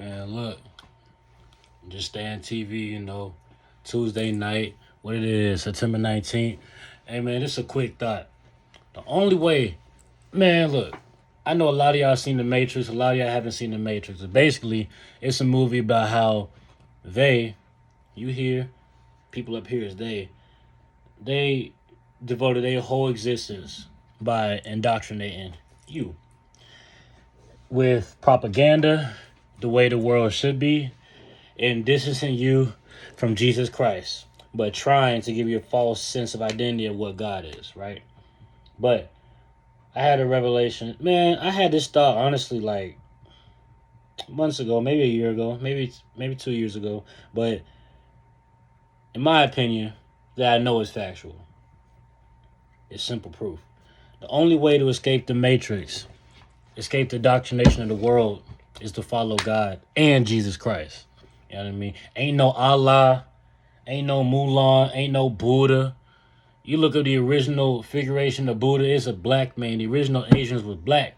Man, look, just stay on TV, Tuesday night, what it is, September 19th. Hey, man, this is a quick thought. The only way, man, look, I know a lot of y'all seen The Matrix, a lot of y'all haven't seen The Matrix. But basically, it's a movie about how they, you here, people up here is they devoted their whole existence by indoctrinating you with propaganda, the way the world should be, and distancing you from Jesus Christ, but trying to give you a false sense of identity of what God is, right? But I had a revelation. Man, I had this thought honestly like months ago, maybe a year ago, maybe 2 years ago. But in my opinion, that I know is factual. It's simple proof. The only way to escape the matrix, escape the indoctrination of the world, is to follow God and Jesus Christ. You know what I mean? Ain't no Allah, ain't no Mulan, ain't no Buddha. You look at the original figuration of Buddha, it's a black man. The original Asians was black.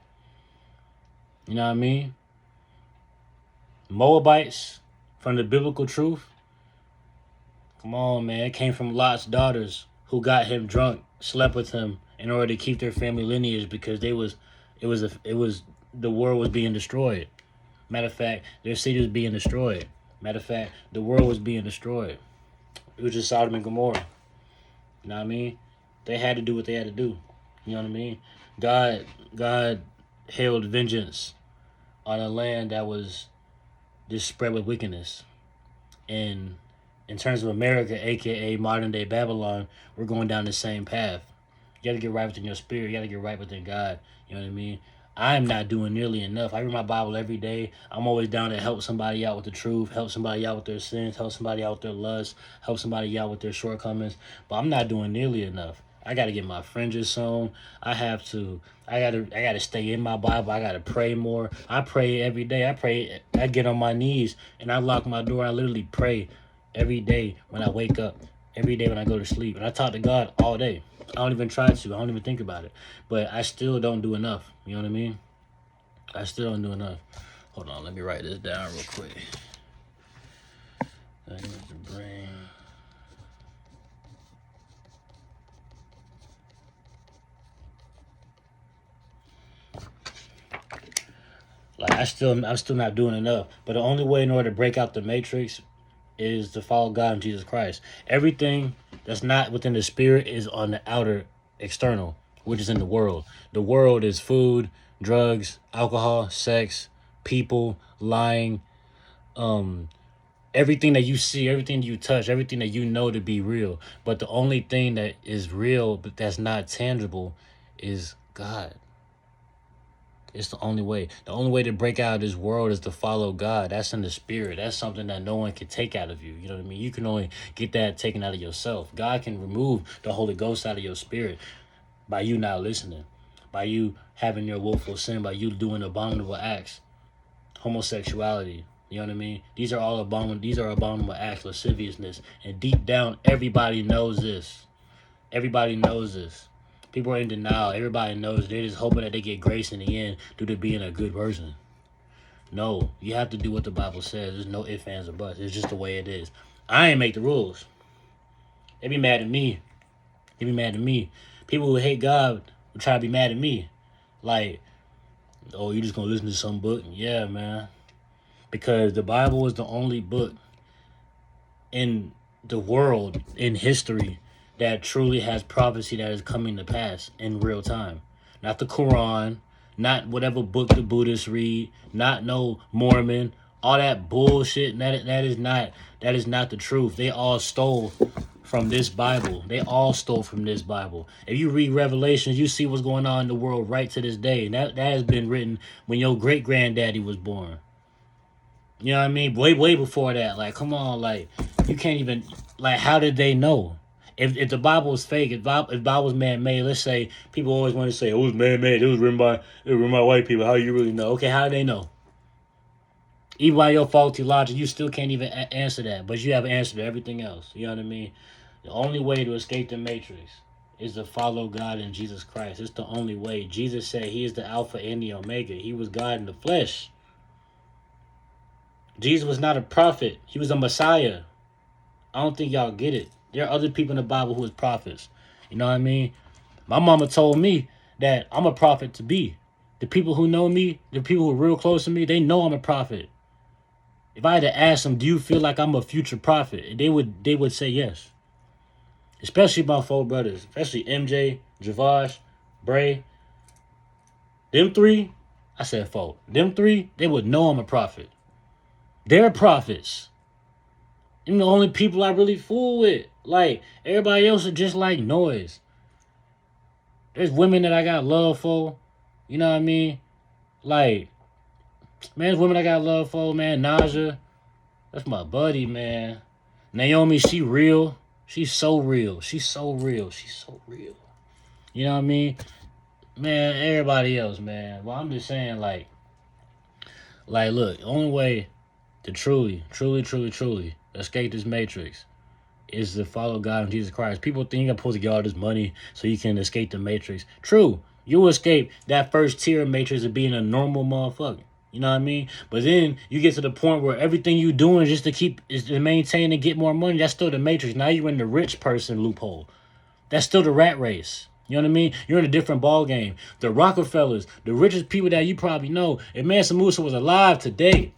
You know what I mean? Moabites, from the biblical truth. Come on, man. It came from Lot's daughters who got him drunk, slept with him in order to keep their family lineage because the world was being destroyed. Matter of fact, their city was being destroyed. Matter of fact, the world was being destroyed. It was just Sodom and Gomorrah. You know what I mean? They had to do what they had to do. You know what I mean? God held vengeance on a land that was just spread with wickedness. And in terms of America, aka modern day Babylon, we're going down the same path. You gotta get right within your spirit. You gotta get right within God. You know what I mean? I'm not doing nearly enough. I read my Bible every day. I'm always down to help somebody out with the truth, help somebody out with their sins, help somebody out with their lust, help somebody out with their shortcomings. But I'm not doing nearly enough. I gotta get my fringes sewn. I gotta stay in my Bible. I gotta pray more. I pray every day. I get on my knees and I lock my door. I literally pray every day when I wake up, every day when I go to sleep. And I talk to God all day. I don't even try to. I don't even think about it. But I still don't do enough. You know what I mean? I still don't do enough. Hold on, let me write this down real quick. I need to bring. Like I'm still not doing enough. But the only way in order to break out the matrix is to follow God and Jesus Christ. Everything that's not within the spirit is on the outer external, which is in the world. The world is food, drugs, alcohol, sex, people, lying, everything that you see, everything you touch, everything that you know to be real. But the only thing that is real but that's not tangible is God. It's the only way. The only way to break out of this world is to follow God. That's in the spirit. That's something that no one can take out of you. You know what I mean? You can only get that taken out of yourself. God can remove the Holy Ghost out of your spirit by you not listening, by you having your willful sin, by you doing abominable acts, homosexuality. You know what I mean? These are abominable acts, lasciviousness, and deep down, everybody knows this. Everybody knows this. People are in denial. Everybody knows. They're just hoping that they get grace in the end due to being a good person. No, you have to do what the Bible says. There's no ifs, ands, or buts. It's just the way it is. I ain't make the rules. They be mad at me. They be mad at me. People who hate God will try to be mad at me. Like, oh, you just gonna listen to some book? Yeah, man. Because the Bible is the only book in the world, in history, that truly has prophecy that is coming to pass in real time. Not the Quran, not whatever book the Buddhists read, not no Mormon, all that bullshit. That is not the truth. They all stole from this Bible. They all stole from this Bible. If you read Revelations, you see what's going on in the world right to this day. And that has been written when your great granddaddy was born. You know what I mean? Way before that. Like, come on, like, you can't even, like, how did they know? If the Bible was fake, if Bible was man-made, let's say, people always want to say, oh, it was man-made, it was written by white people. How do you really know? Okay, how do they know? Even by your faulty logic, you still can't even answer that, but you have an answer to everything else. You know what I mean? The only way to escape the matrix is to follow God and Jesus Christ. It's the only way. Jesus said he is the Alpha and the Omega. He was God in the flesh. Jesus was not a prophet. He was a Messiah. I don't think y'all get it. There are other people in the Bible who was prophets. You know what I mean? My mama told me that I'm a prophet to be. The people who know me, the people who are real close to me, they know I'm a prophet. If I had to ask them, do you feel like I'm a future prophet? They would say yes. Especially my four brothers, especially MJ, Javash, Bray. Them three, I said four. Them three, they would know I'm a prophet. They're prophets. Them the only people I really fool with. Like, everybody else are just like noise. There's women that I got love for. You know what I mean? Like, man, there's women I got love for, man. Naja, that's my buddy, man. Naomi, she real. She's so real. She's so real. She's so real. You know what I mean? Man, everybody else, man. Well, I'm just saying, look, the only way to truly escape this matrix is to follow God and Jesus Christ. People think you're supposed to get all this money so you can escape the matrix. True, you will escape that first tier of matrix of being a normal motherfucker. You know what I mean? But then you get to the point where everything you doing just to maintain and get more money. That's still the matrix. Now you're in the rich person loophole. That's still the rat race. You know what I mean? You're in a different ball game. The Rockefellers, the richest people that you probably know. If Mansa Musa was alive today,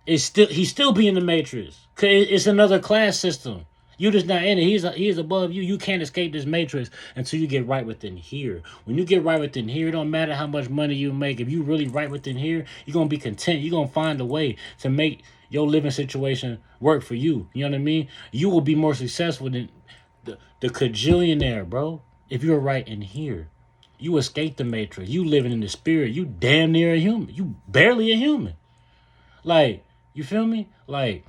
he's still be in the matrix. Cause it's another class system. You just not in it. He's above you. You can't escape this matrix until you get right within here. When you get right within here, it don't matter how much money you make. If you really right within here, you're gonna be content. You're gonna find a way to make your living situation work for you. You know what I mean? You will be more successful than the cajillionaire, bro. If you're right in here, you escape the matrix. You living in the spirit. You damn near a human. You barely a human. Like, you feel me? Like,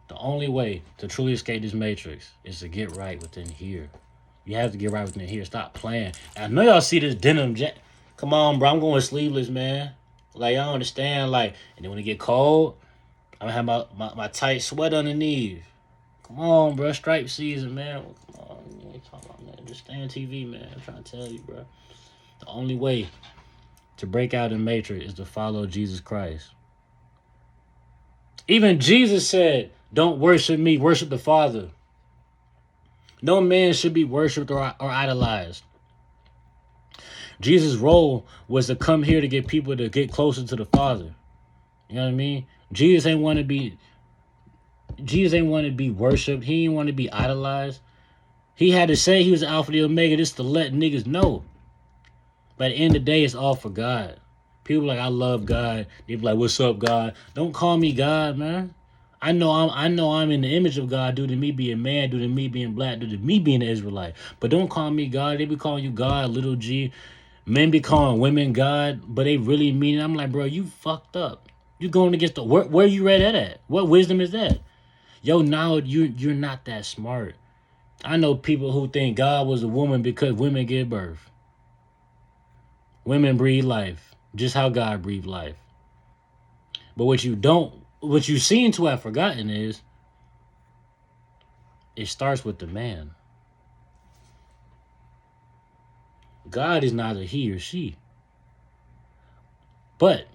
the only way to truly escape this matrix is to get right within here. You have to get right within here. Stop playing. I know y'all see this denim jacket. Come on, bro. I'm going sleeveless, man. Like, y'all understand? Like, and then when it get cold, I'm gonna have my tight sweat underneath. Come on, bro. Stripe season, man. Come on. You ain't talking about, man. Just stay on TV, man. I'm trying to tell you, bro. The only way to break out in the matrix is to follow Jesus Christ. Even Jesus said, don't worship me, worship the Father. No man should be worshipped or idolized. Jesus' role was to come here to get people to get closer to the Father. You know what I mean? Jesus ain't want to be worshipped. He didn't want to be idolized. He had to say he was the Alpha and the Omega just to let niggas know. But at the end of the day, it's all for God. People like, I love God. They be like, what's up, God? Don't call me God, man. I know I'm in the image of God due to me being man, due to me being black, due to me being an Israelite. But don't call me God. They be calling you God, little G. Men be calling women God, but they really mean it. I'm like, bro, you fucked up. You going against the where you read that at? What wisdom is that? Yo, now you're not that smart. I know people who think God was a woman because women give birth. Women breathe life, just how God breathed life. But what you seem to have forgotten is, it starts with the man. God is neither he or she. But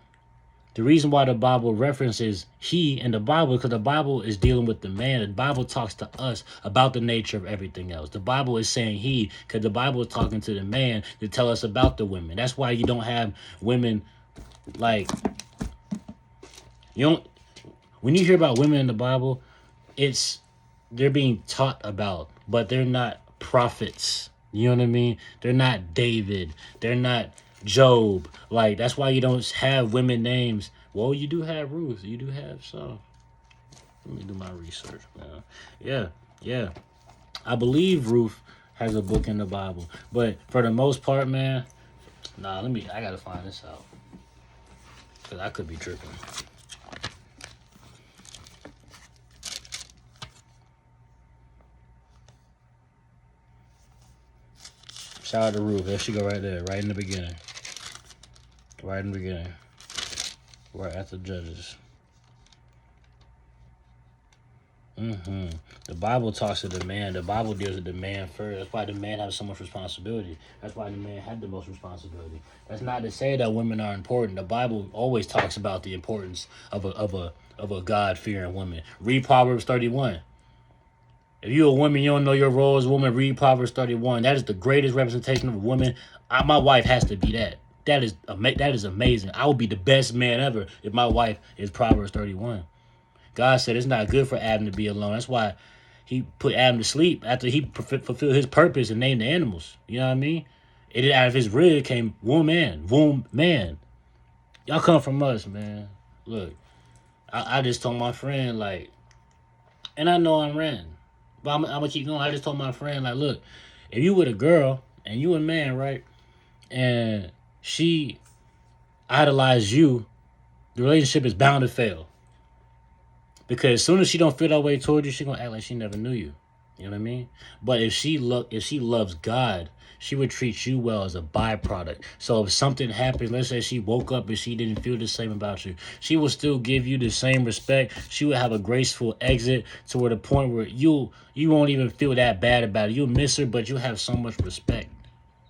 the reason why the Bible references he in the Bible is because the Bible is dealing with the man. The Bible talks to us about the nature of everything else. The Bible is saying he because the Bible is talking to the man to tell us about the women. That's why you don't have women like, you don't, when you hear about women in the Bible, they're being taught about, but they're not prophets. You know what I mean? They're not David. They're not Job. Like, that's why you don't have women names. Well, you do have Ruth. You do have some. Let me do my research, man. Yeah. I believe Ruth has a book in the Bible. But for the most part, man, I gotta find this out. Because I could be tripping. Shout out to Ruth. There she go right there. Right in the beginning. Right in the beginning. Right at the Judges. The Bible talks to the man. The Bible deals with the man first. That's why the man has so much responsibility. That's why the man had the most responsibility. That's not to say that women are important. The Bible always talks about the importance of a God fearing woman. Read Proverbs 31. If you're a woman, you don't know your role as a woman, read Proverbs 31. That is the greatest representation of a woman. My wife has to be that. That is amazing. I would be the best man ever if my wife is Proverbs 31. God said it's not good for Adam to be alone. That's why he put Adam to sleep after he fulfilled his purpose and named the animals. You know what I mean? It out of his rib came womb man. Y'all come from us, man. Look, I just told my friend, like, and I know I'm ranting, but I'm gonna keep going. I just told my friend, like, look, if you with a girl and you a man, right, and she idolized you, the relationship is bound to fail. Because as soon as she don't feel that way toward you, she gonna act like she never knew you. You know what I mean? But if she loves God, she would treat you well as a byproduct. So if something happened, let's say she woke up and she didn't feel the same about you, she will still give you the same respect. She will have a graceful exit to where the point where you won't even feel that bad about it. You'll miss her, but you'll have so much respect.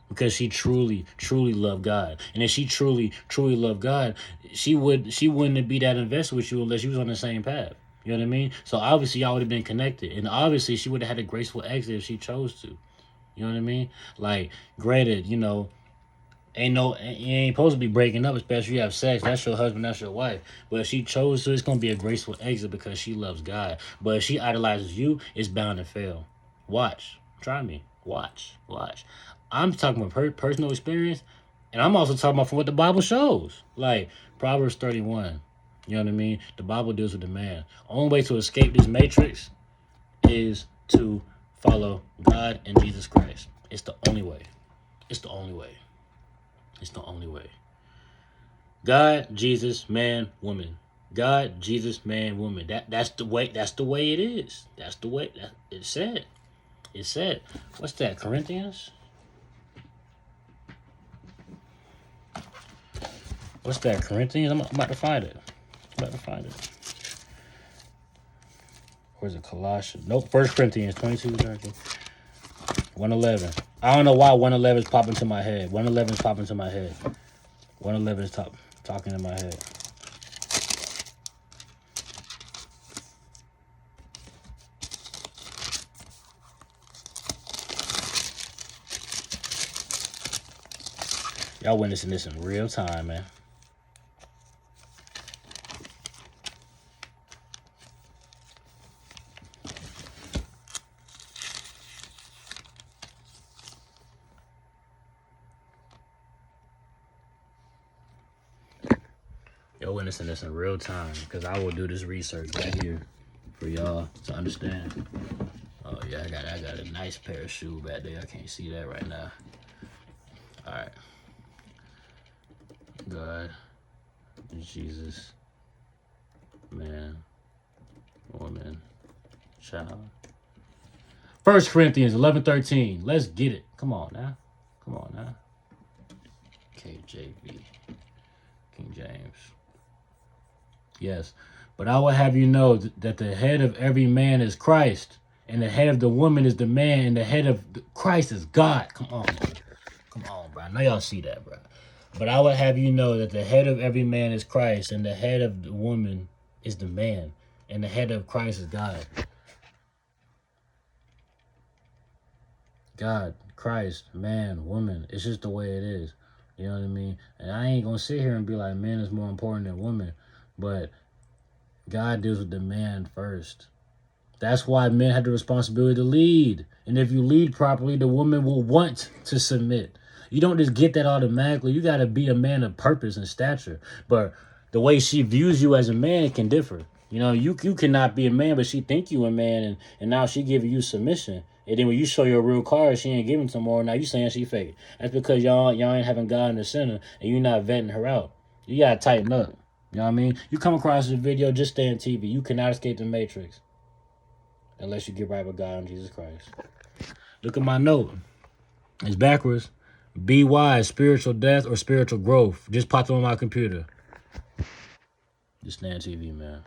Because she truly, truly loved God. And if she truly, truly loved God, she wouldn't be that invested with you unless you was on the same path. You know what I mean? So obviously y'all would have been connected. And obviously she would have had a graceful exit if she chose to. You know what I mean? Like, granted, you ain't supposed to be breaking up, especially if you have sex. That's your husband, that's your wife. But if she chose to, it's gonna be a graceful exit because she loves God. But if she idolizes you, it's bound to fail. Watch. Try me. Watch. I'm talking about personal experience, and I'm also talking about from what the Bible shows. Like Proverbs 31. You know what I mean? The Bible deals with the man. Only way to escape this matrix is to follow God and Jesus Christ. It's the only way. It's the only way. It's the only way. God, Jesus, man, woman. God, Jesus, man, woman. That's the way. That's the way it is. That's the way. It's said. It's said. What's that? Corinthians. What's that? Corinthians. I'm about to find it. Where's it? Colossians. Nope. 1 Corinthians 22, 111. I don't know why 111 is popping to my head. 111 is popping to my head. 111 is talking in my head. Y'all witnessing this in real time, man. Y'all witnessing this in real time because I will do this research right here for y'all to understand. Oh yeah, I got a nice pair of shoes back there. I can't see that right now. All right. God, Jesus, man, woman, child. 1 Corinthians 11:13. Let's get it. Come on now. KJV, King James. Yes, but I will have you know that the head of every man is Christ, and the head of the woman is the man, and the head of Christ is God. Come on, bro. I know y'all see that, bro. But I would have you know that the head of every man is Christ, and the head of the woman is the man, and the head of Christ is God. God, Christ, man, woman. It's just the way it is. You know what I mean? And I ain't gonna sit here and be like, man is more important than woman. But God deals with the man first. That's why men have the responsibility to lead. And if you lead properly, the woman will want to submit. You don't just get that automatically. You got to be a man of purpose and stature. But the way she views you as a man, it can differ. You cannot be a man, but she think you a man, and now she giving you submission. And then when you show your real card, she ain't giving to more. Now you saying she fake. That's because y'all ain't having God in the center, and you're not vetting her out. You got to tighten up. You know what I mean? You come across this video, just stay on TV. You cannot escape the matrix unless you get right with God and Jesus Christ. Look at my note. It's backwards. Be wise, spiritual death or spiritual growth. Just popped on my computer. Just stay on TV, man.